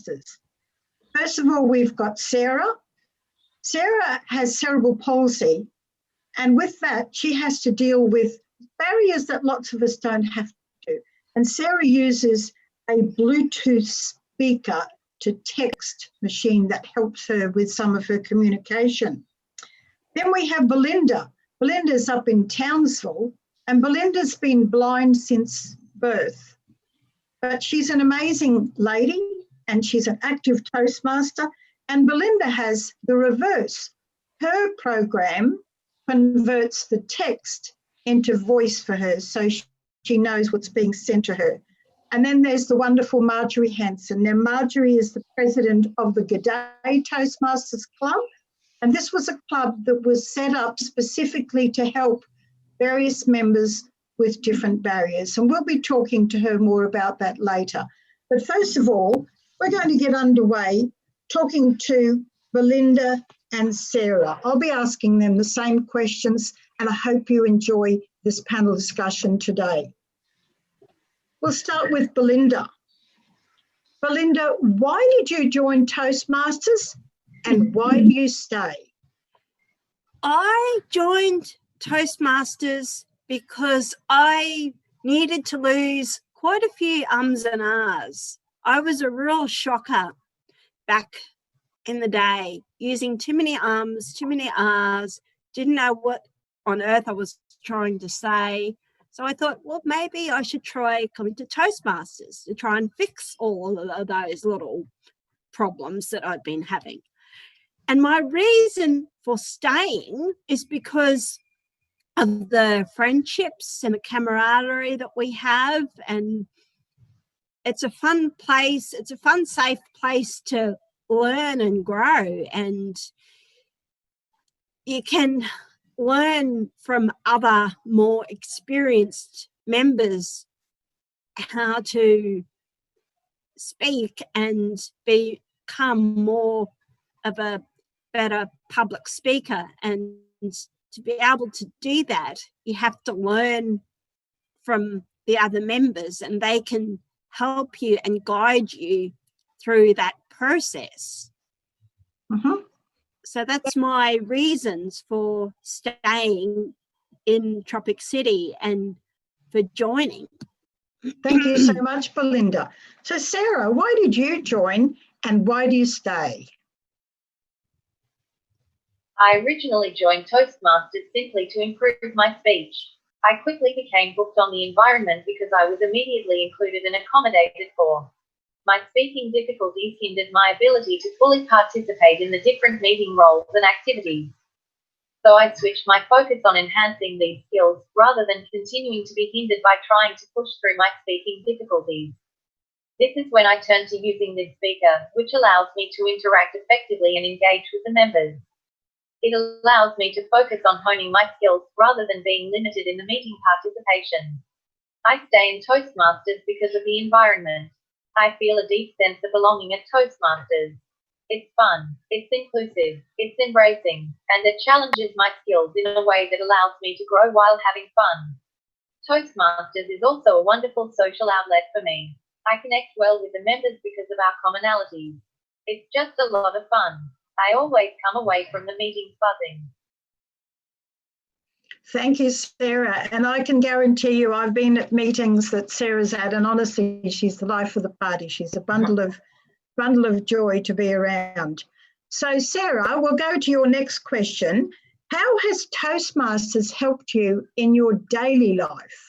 Toastmasters. First of all, we've got Sarah. Sarah has cerebral palsy, and with that, she has to deal with barriers that lots of us don't have to. And Sarah uses a Bluetooth speaker to text machine that helps her with some of her communication. Then we have Belinda. Belinda's up in Townsville, and Belinda's been blind since birth. But she's an amazing lady, and she's an active Toastmaster. And Belinda has the reverse. Her program converts the text into voice for her, so she knows what's being sent to her. And then there's the wonderful Marjorie Hanson. Now, Marjorie is the president of the G'day Toastmasters Club, and this was a club that was set up specifically to help various members with different barriers. And we'll be talking to her more about that later. But first of all, we're going to get underway talking to Belinda and Sarah. I'll be asking them the same questions, and I hope you enjoy this panel discussion today. We'll start with Belinda. Belinda, why did you join Toastmasters and why do you stay? I joined Toastmasters because I needed to lose quite a few ums and ahs. I was a real shocker back in the day, using too many ums, too many ahs, didn't know what on earth I was trying to say. So I thought, well, maybe I should try coming to Toastmasters to try and fix all of those little problems that I'd been having. And my reason for staying is because of the friendships and the camaraderie that we have. And it's a fun place. It's a fun, safe place to learn and grow. And you can learn from other more experienced members how to speak and become more of a better public speaker. And to be able to do that, you have to learn from the other members, and they can help you and guide you through that process. Mm-hmm. So that's my reasons for staying in Tropic City and for joining. Thank you so much, Belinda. So Sarah, why did you join and why do you stay? I originally joined Toastmasters simply to improve my speech. I quickly became hooked on the environment because I was immediately included and accommodated for. My speaking difficulties hindered my ability to fully participate in the different meeting roles and activities. So I switched my focus on enhancing these skills rather than continuing to be hindered by trying to push through my speaking difficulties. This is when I turned to using this speaker, which allows me to interact effectively and engage with the members. It allows me to focus on honing my skills rather than being limited in the meeting participation. I stay in Toastmasters because of the environment. I feel a deep sense of belonging at Toastmasters. It's fun, it's inclusive, it's embracing, and it challenges my skills in a way that allows me to grow while having fun. Toastmasters is also a wonderful social outlet for me. I connect well with the members because of our commonalities. It's just a lot of fun. I always come away from the meeting buzzing. Thank you, Sarah. And I can guarantee you I've been at meetings that Sarah's at, and honestly, she's the life of the party. She's a bundle of joy to be around. So Sarah, we'll go to your next question. How has Toastmasters helped you in your daily life?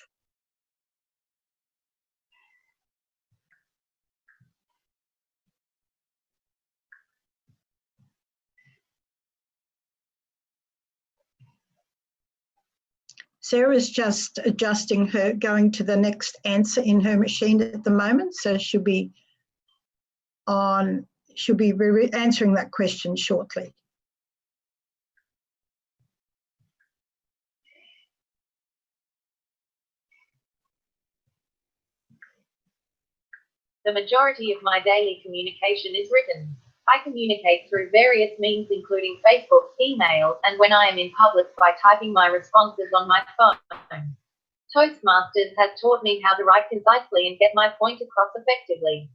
Sarah's just adjusting her, going to the next answer in her machine at the moment, so she'll be answering that question shortly. The majority of my daily communication is written. I communicate through various means including Facebook, email, and when I am in public by typing my responses on my phone. Toastmasters has taught me how to write concisely and get my point across effectively.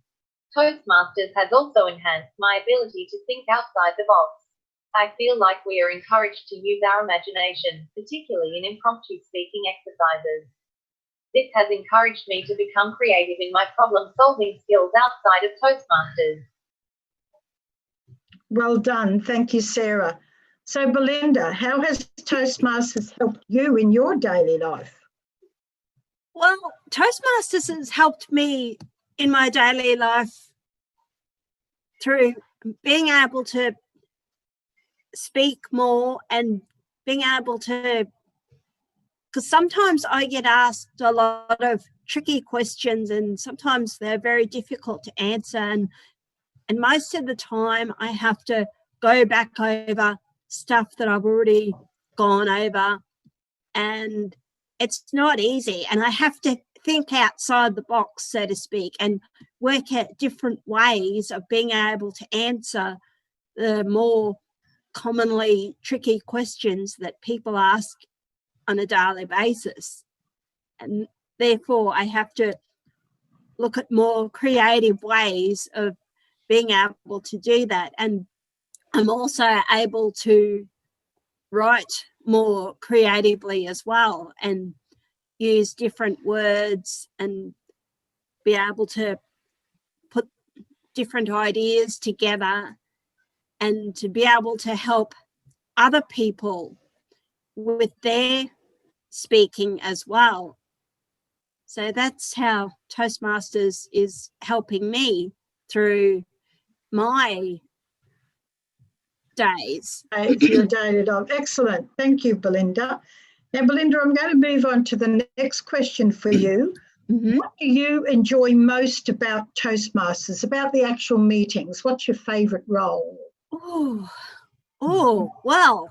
Toastmasters has also enhanced my ability to think outside the box. I feel like we are encouraged to use our imagination, particularly in impromptu speaking exercises. This has encouraged me to become creative in my problem-solving skills outside of Toastmasters. Well done. Thank you, Sarah. So, Belinda, how has Toastmasters helped you in your daily life? Well, Toastmasters has helped me in my daily life through being able to speak more and being able to, because sometimes I get asked a lot of tricky questions and sometimes they're very difficult to answer. And most of the time I have to go back over stuff that I've already gone over, and it's not easy. And I have to think outside the box, so to speak, and work at different ways of being able to answer the more commonly tricky questions that people ask on a daily basis. And therefore, I have to look at more creative ways of being able to do that. And I'm also able to write more creatively as well and use different words and be able to put different ideas together and to be able to help other people with their speaking as well. So that's how Toastmasters is helping me through my days. Your daily life. Excellent. Thank you, Belinda. Now, Belinda, I'm going to move on to the next question for you. Mm-hmm. What do you enjoy most about Toastmasters, about the actual meetings? What's your favourite role? Well,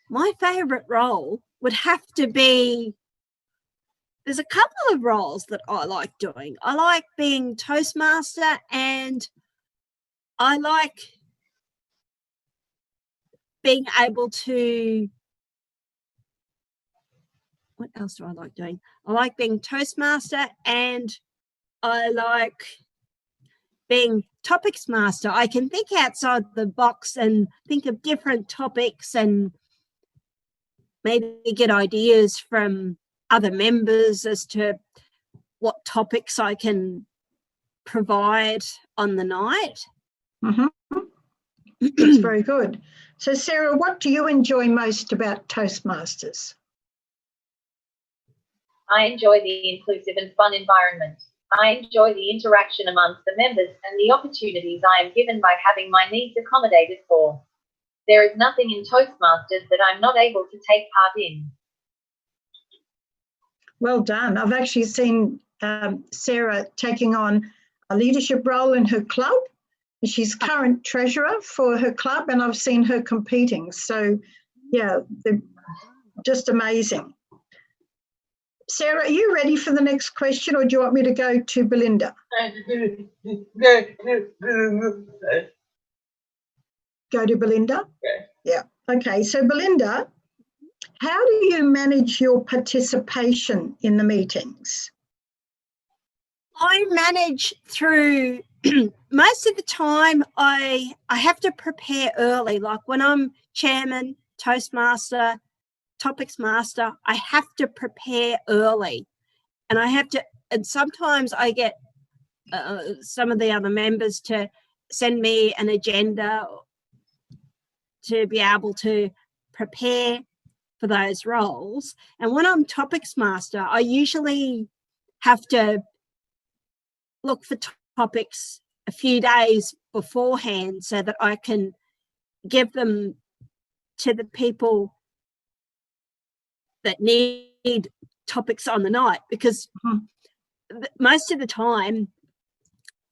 my favourite role would have to be, there's a couple of roles that I like doing. I like being Toastmaster, and I like being able to, what else do I like doing? I like being Toastmaster, and I like being topics master. I can think outside the box and think of different topics and maybe get ideas from other members as to what topics I can provide on the night. Mm-hmm. That's very good. So, Sarah, what do you enjoy most about Toastmasters? I enjoy the inclusive and fun environment. I enjoy the interaction amongst the members and the opportunities I am given by having my needs accommodated for. There is nothing in Toastmasters that I'm not able to take part in. Well done. I've actually seen Sarah taking on a leadership role in her club. She's current treasurer for her club, and I've seen her competing. So, yeah, they're just amazing. Sarah, are you ready for the next question, or do you want me to go to Belinda? Go to Belinda? Yeah. Okay, so Belinda, how do you manage your participation in the meetings? I manage through, most of the time I have to prepare early. Like when I'm chairman, Toastmaster, topics master, I have to prepare early, and and sometimes I get some of the other members to send me an agenda to be able to prepare for those roles. And when I'm topics master, I usually have to look for topics a few days beforehand so that I can give them to the people that need topics on the night, because most of the time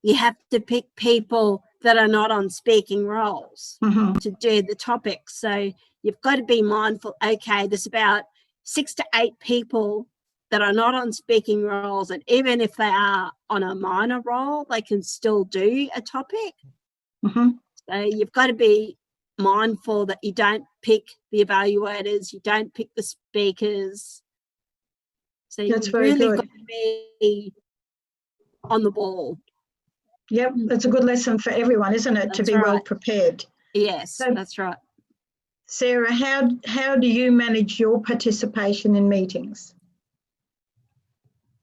you have to pick people that are not on speaking roles to do the topics. So you've got to be mindful, okay, there's about 6 to 8 people that are not on speaking roles, and even if they are on a minor role, they can still do a topic. So you've got to be mindful that you don't pick the evaluators, you don't pick the speakers. So you've really got to be on the ball. Yep, it's a good lesson for everyone, isn't it, to That's be well right. prepared. Yes, So, that's right. Sarah, how do you manage your participation in meetings?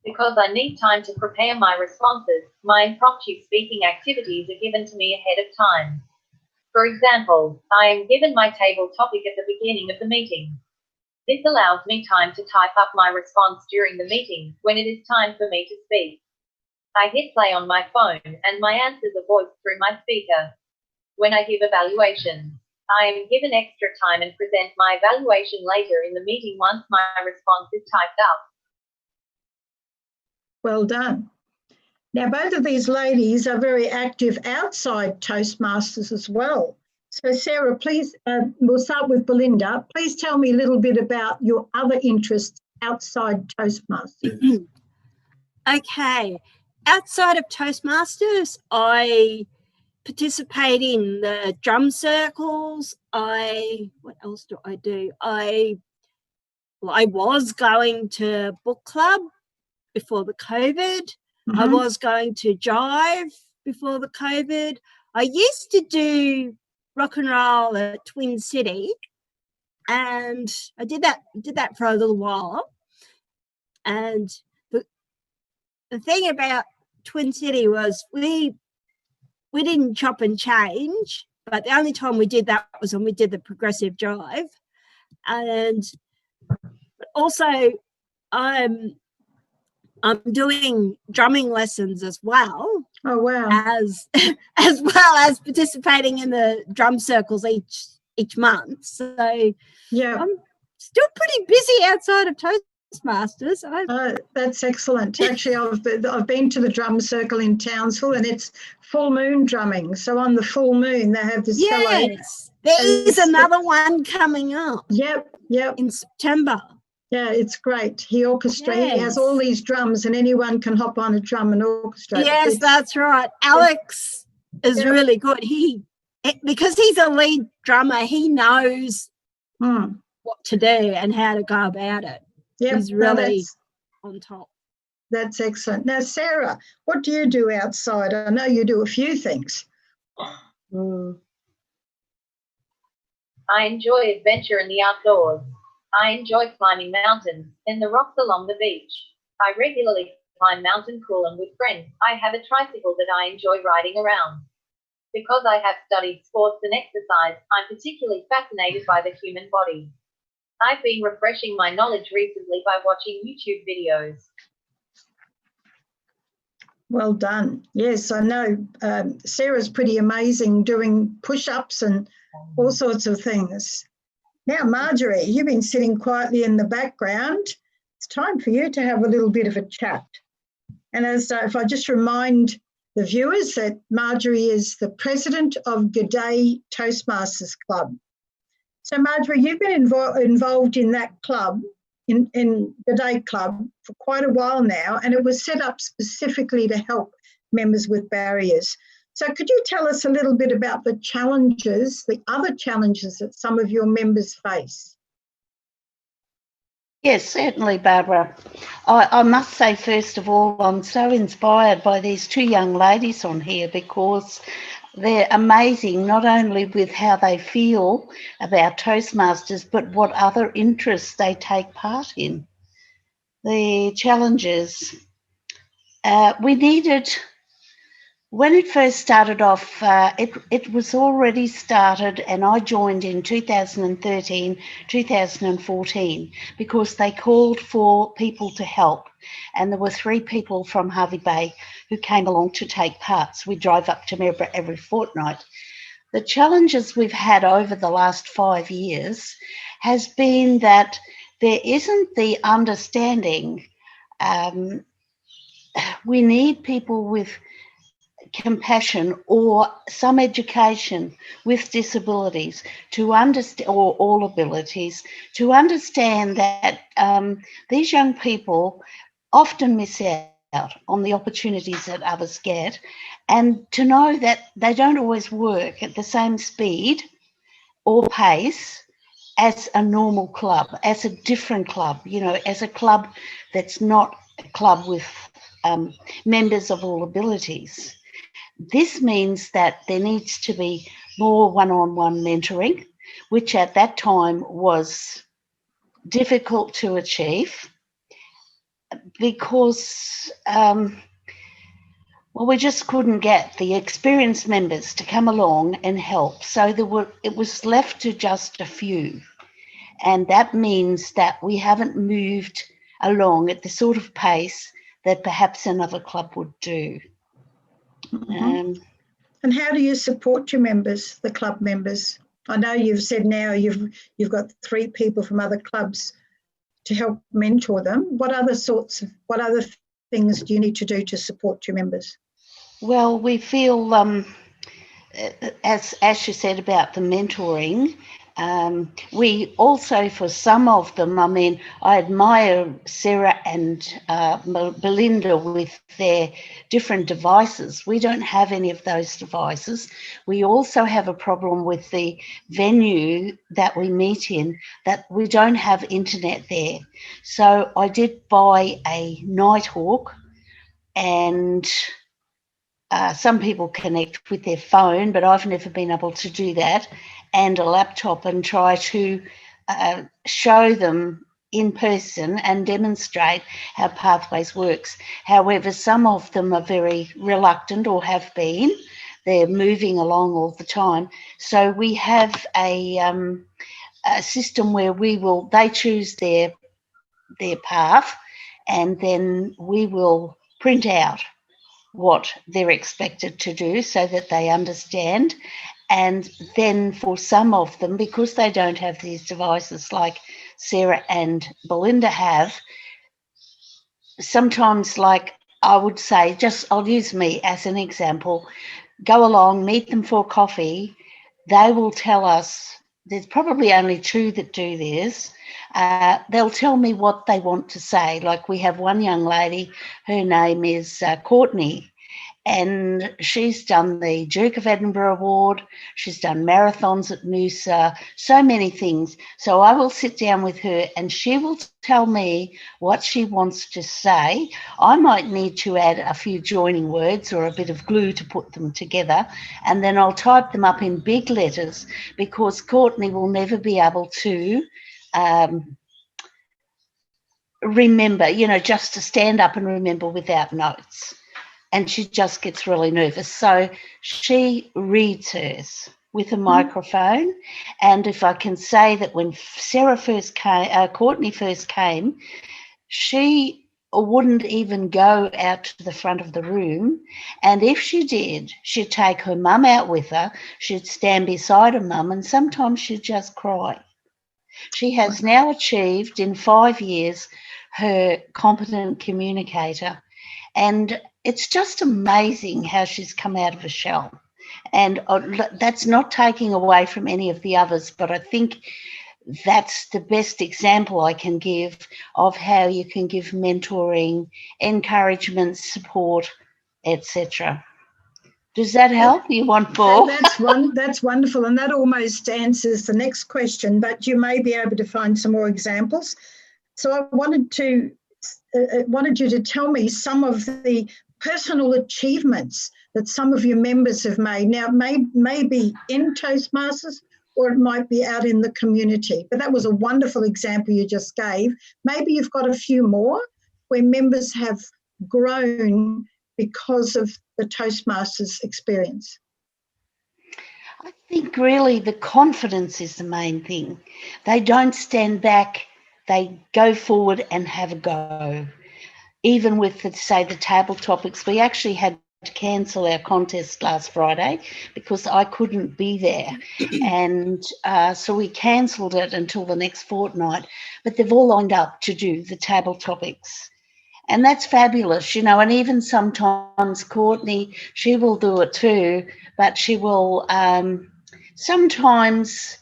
Because I need time to prepare my responses, my impromptu speaking activities are given to me ahead of time. For example, I am given my table topic at the beginning of the meeting. This allows me time to type up my response during the meeting, when it is time for me to speak. I hit play on my phone, and my answers are voiced through my speaker. When I give evaluations, I am given extra time and present my evaluation later in the meeting once my response is typed up. Well done. Now, both of these ladies are very active outside Toastmasters as well. So, Sarah, please, we'll start with Belinda. Please tell me a little bit about your other interests outside Toastmasters. Okay. Outside of Toastmasters, I participate in the drum circles. What else do I do? I was going to book club before the COVID. I was going to jive before the COVID. I used to do rock and roll at Twin City, and I did that for a little while. And the thing about Twin City was we didn't chop and change, but the only time we did that was when we did the progressive jive. And also I'm doing drumming lessons as well. Oh, wow. As well as participating in the drum circles each month. So yeah, I'm still pretty busy outside of Toastmasters. That's excellent. Actually, I've been to the drum circle in Townsville, and it's full moon drumming. So on the full moon, they have this fellow. Yes, there is another one coming up. Yep. In September. Yeah, it's great. He orchestrates. He has all these drums, and anyone can hop on a drum and orchestrate. Yes, that's right. Alex is really good. Because he's a lead drummer, he knows what to do and how to go about it. Yep. He's really on top. That's excellent. Now, Sarah, what do you do outside? I know you do a few things. I enjoy adventure in the outdoors. I enjoy climbing mountains and the rocks along the beach. I regularly climb Mountain Coolum with friends. I have a tricycle that I enjoy riding around. Because I have studied sports and exercise, I'm particularly fascinated by the human body. I've been refreshing my knowledge recently by watching YouTube videos. Well done. Yes, I know Sarah's pretty amazing doing push-ups and all sorts of things. Now, Marjorie, you've been sitting quietly in the background. It's time for you to have a little bit of a chat. And if I just remind the viewers that Marjorie is the president of G'day Toastmasters Club. So, Marjorie, you've been involved in that club, in G'day Club, for quite a while now, and it was set up specifically to help members with barriers. So could you tell us a little bit about the other challenges that some of your members face? Yes, certainly, Barbara. I must say, first of all, I'm so inspired by these two young ladies on here because they're amazing, not only with how they feel about Toastmasters, but what other interests they take part in. The challenges. We needed... When it first started off, it was already started, and I joined in 2013, 2014, because they called for people to help. And there were 3 people from Harvey Bay who came along to take part. So we drove up to Maryborough every fortnight. The challenges we've had over the last 5 years has been that there isn't the understanding. We need people with compassion or some education with disabilities to understand, or all abilities, to understand that these young people often miss out on the opportunities that others get, and to know that they don't always work at the same speed or pace as a normal club, as a different club, as a club that's not a club with members of all abilities. This means that there needs to be more one-on-one mentoring, which at that time was difficult to achieve because we just couldn't get the experienced members to come along and help. So it was left to just a few. And that means that we haven't moved along at the sort of pace that perhaps another club would do. Mm-hmm. And how do you support your members, the club members? I know you've said now you've got 3 people from other clubs to help mentor them. What other things do you need to do to support your members? Well, we feel, as you said about the mentoring, we also, for some of them, I mean, I admire Sarah and Belinda with their different devices. We don't have any of those devices. We also have a problem with the venue that we meet in, that we don't have internet there. So I did buy a Nighthawk, and some people connect with their phone, but I've never been able to do that, and a laptop, and try to show them in person and demonstrate how Pathways works. However, some of them are very reluctant, or have been. They're moving along all the time. So we have a system where they choose their path, and then we will print out what they're expected to do so that they understand. And then for some of them, because they don't have these devices like Sarah and Belinda have, sometimes, like I would say, I'll use me as an example, go along, meet them for coffee. They will tell us, there's probably only 2 that do this. They'll tell me what they want to say. Like, we have one young lady, her name is Courtney, and she's done the Duke of Edinburgh Award. She's done marathons at Noosa, so many things. So I will sit down with her and she will tell me what she wants to say. I might need to add a few joining words or a bit of glue to put them together, and then I'll type them up in big letters, because Courtney will never be able to remember, just to stand up and remember without notes. And she just gets really nervous. So she reads hers with a microphone. And if I can say that when Courtney first came, she wouldn't even go out to the front of the room. And if she did, she'd take her mum out with her. She'd stand beside her mum, and sometimes she'd just cry. She has now achieved in 5 years her competent communicator. And it's just amazing how she's come out of a shell. And that's not taking away from any of the others, but I think that's the best example I can give of how you can give mentoring, encouragement, support, etc. Does that help? You want more? That's wonderful, and that almost answers the next question, but you may be able to find some more examples. So I wanted you to tell me some of the personal achievements that some of your members have made. Now, maybe in Toastmasters, or it might be out in the community, but that was a wonderful example you just gave. Maybe you've got a few more where members have grown because of the Toastmasters experience. I think really the confidence is the main thing. They don't stand back, they go forward and have a go. Even with, the table topics, we actually had to cancel our contest last Friday because I couldn't be there. And so we cancelled it until the next fortnight. But they've all lined up to do the table topics. And that's fabulous, and even sometimes Courtney, she will do it too, but she will sometimes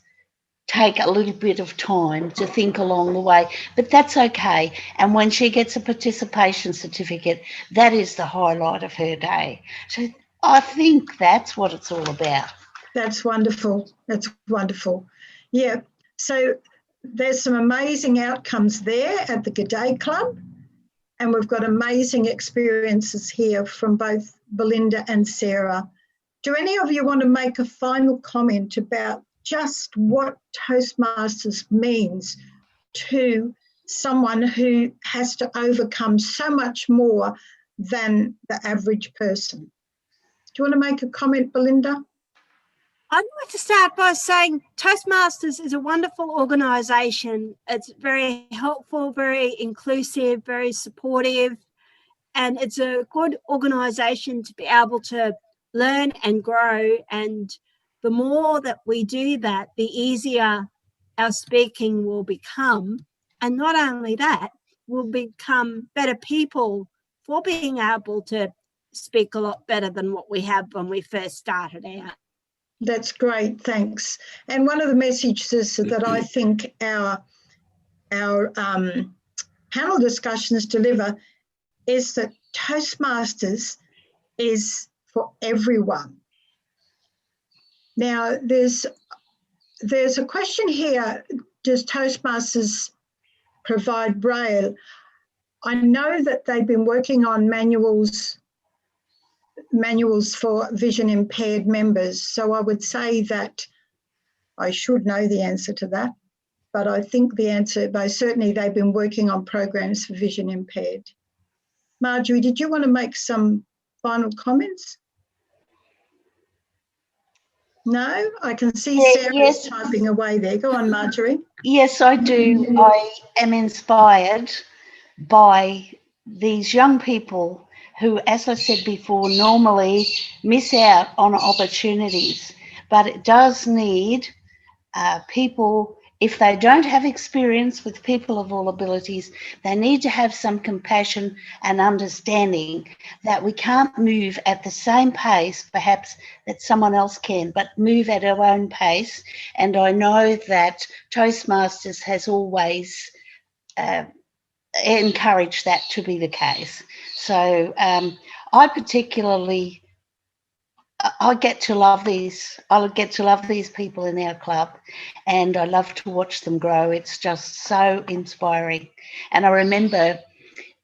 take a little bit of time to think along the way, but that's okay. And when she gets a participation certificate, that is the highlight of her day. So I think that's what it's all about. That's wonderful. That's wonderful. Yeah. So there's some amazing outcomes there at the G'day Club. and we've got amazing experiences here from both Belinda and Sarah. Do any of you want to make a final comment about just what Toastmasters means to someone who has to overcome so much more than the average person? Do you want to make a comment, Belinda? I'd like to start by saying Toastmasters is a wonderful organisation. It's very helpful, very inclusive, very supportive, and it's a good organisation to be able to learn and grow. And the more that we do that, the easier our speaking will become. And not only that, we'll become better people for being able to speak a lot better than what we have when we first started out. That's great, thanks. And one of the messages that I think our panel discussions deliver is that Toastmasters is for everyone. Now, there's a question here, does Toastmasters provide Braille? I know that they've been working on manuals for vision impaired members. So I would say that I should know the answer to that, but I think the answer, certainly they've been working on programs for vision impaired. Marjorie, did you want to make some final comments? No, I can see Sarah is typing away there. Go on, Marjorie. Yes, I do. I am inspired by these young people who, as I said before, normally miss out on opportunities. But it does need people, if they don't have experience with people of all abilities, they need to have some compassion and understanding that we can't move at the same pace, perhaps, that someone else can, but move at our own pace. And I know that Toastmasters has always encouraged that to be the case. So I particularly, I get to love these people in our club, and I love to watch them grow. It's just so inspiring. And I remember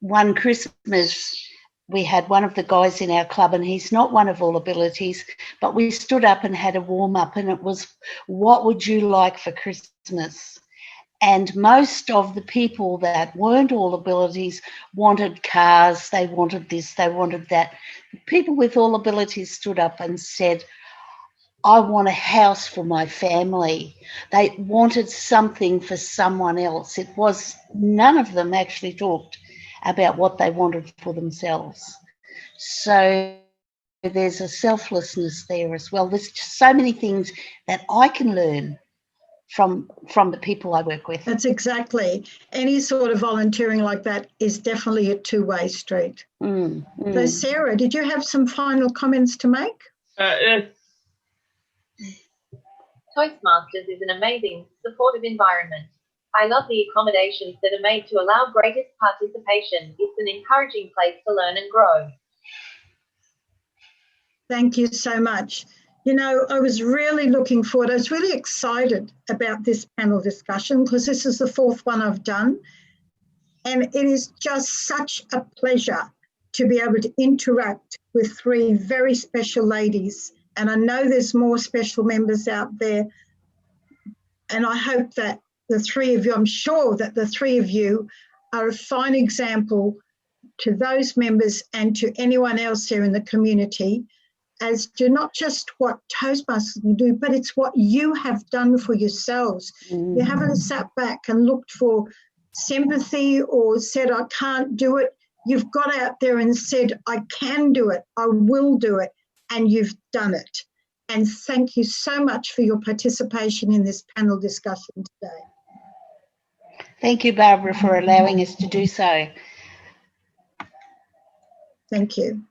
one Christmas, we had one of the guys in our club, and he's not one of all abilities, but we stood up and had a warm up, and it was, what would you like for Christmas? And most of the people that weren't all abilities wanted cars, they wanted this, they wanted that. People with all abilities stood up and said, I want a house for my family. They wanted something for someone else. It was, none of them actually talked about what they wanted for themselves. So there's a selflessness there as well. There's just so many things that I can learn from the people I work with. That's exactly. Any sort of volunteering like that is definitely a two-way street. So Sarah, did you have some final comments to make? Toastmasters is an amazing, supportive environment. I love the accommodations that are made to allow greatest participation. It's an encouraging place to learn and grow. Thank you so much. You know, I was really looking forward. I was really excited about this panel discussion because this is the fourth one I've done. And it is just such a pleasure to be able to interact with three very special ladies. And I know there's more special members out there. And I hope that the three of you, I'm sure that the three of you are a fine example to those members and to anyone else here in the community as to not just what Toastmasters can do, but it's what you have done for yourselves. You haven't sat back and looked for sympathy or said, I can't do it. You've got out there and said, I can do it, I will do it, and you've done it. And thank you so much for your participation in this panel discussion today. Thank you, Barbara, for allowing us to do so. Thank you.